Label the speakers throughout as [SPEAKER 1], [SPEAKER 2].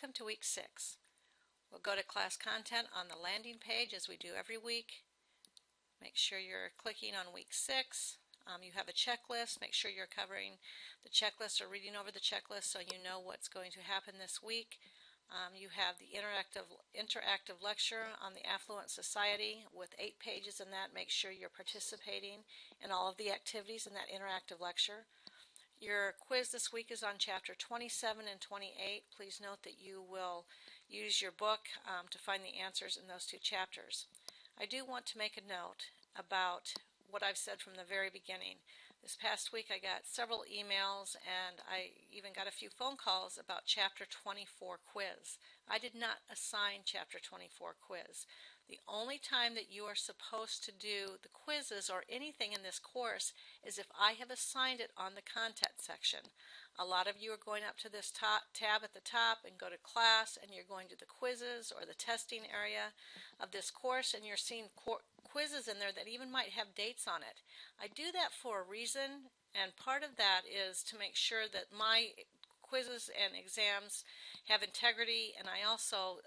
[SPEAKER 1] Welcome to week 6. We'll go to class content on the landing page as we do every week. Make sure you're clicking on week 6. You have a checklist. Make sure you're covering the checklist or reading over the checklist so you know what's going to happen this week. You have the interactive lecture on the Affluent Society with 8 pages in that. Make sure you're participating in all of the activities in that interactive lecture. Your quiz this week is on chapter 27 and 28. Please note that you will use your book to find the answers in those 2 chapters. I do want to make a note about what I've said from the very beginning. This past week I got several emails and I even got a few phone calls about chapter 24 quiz. I did not assign chapter 24 quiz. The only time that you are supposed to do the quizzes or anything in this course is if I have assigned it on the content section. A lot of you are going up to this tab at the top and go to class, and you're going to the quizzes or the testing area of this course, and you're seeing quizzes in there that even might have dates on it. I do that for a reason, and part of that is to make sure that my quizzes and exams have integrity, and I also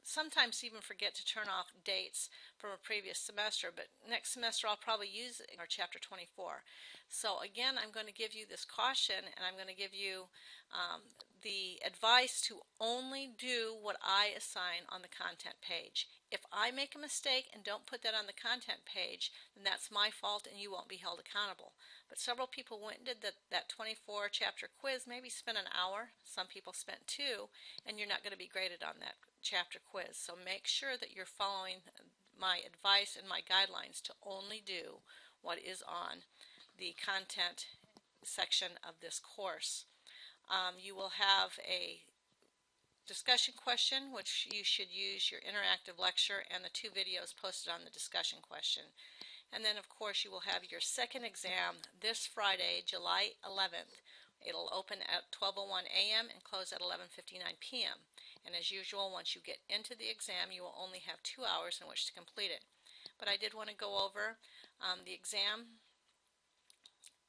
[SPEAKER 1] sometimes even forget to turn off dates from a previous semester, but next semester I'll probably use our chapter 24. So again, I'm going to give you this caution, and I'm going to give you the advice to only do what I assign on the content page. If I make a mistake and don't put that on the content page, then that's my fault and you won't be held accountable. But several people went and did that 24 chapter quiz, maybe spent an hour, some people spent 2, and you're not going to be graded on that chapter quiz. So make sure that you're following my advice and my guidelines to only do what is on the content section of this course. You will have a discussion question, which you should use your interactive lecture and the 2 videos posted on the discussion question. And then, of course, you will have your second exam this Friday, July 11th. It'll open at 12:01 a.m. and close at 11:59 p.m. And as usual, once you get into the exam, you will only have 2 hours in which to complete it. But I did want to go over the exam.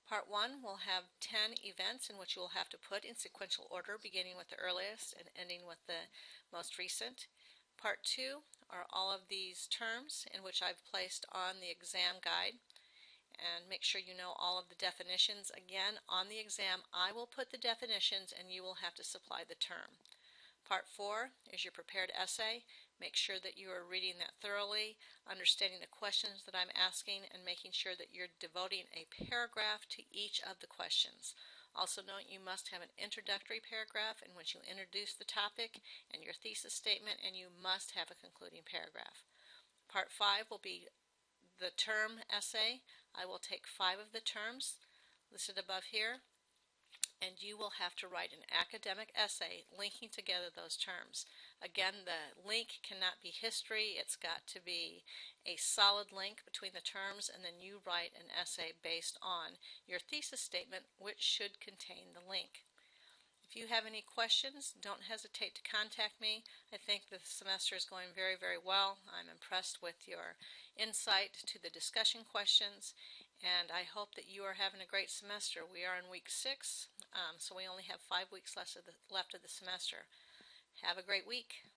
[SPEAKER 1] Part 1 will have 10 events in which you will have to put in sequential order, beginning with the earliest and ending with the most recent. Part 2 are all of these terms in which I've placed on the exam guide. And make sure you know all of the definitions. Again, on the exam, I will put the definitions and you will have to supply the term. Part 4 is your prepared essay. Make sure that you are reading that thoroughly, understanding the questions that I'm asking, and making sure that you're devoting a paragraph to each of the questions. Also note you must have an introductory paragraph in which you introduce the topic and your thesis statement, and you must have a concluding paragraph. Part 5 will be the term essay. I will take 5 of the terms listed above here, and you will have to write an academic essay linking together those terms. Again, the link cannot be history. It's got to be a solid link between the terms, and then you write an essay based on your thesis statement, which should contain the link. If you have any questions, don't hesitate to contact me. I think the semester is going very, very well. I'm impressed with your insight to the discussion questions, and I hope that you are having a great semester. We are in week 6, so we only have 5 weeks left of the semester. Have a great week.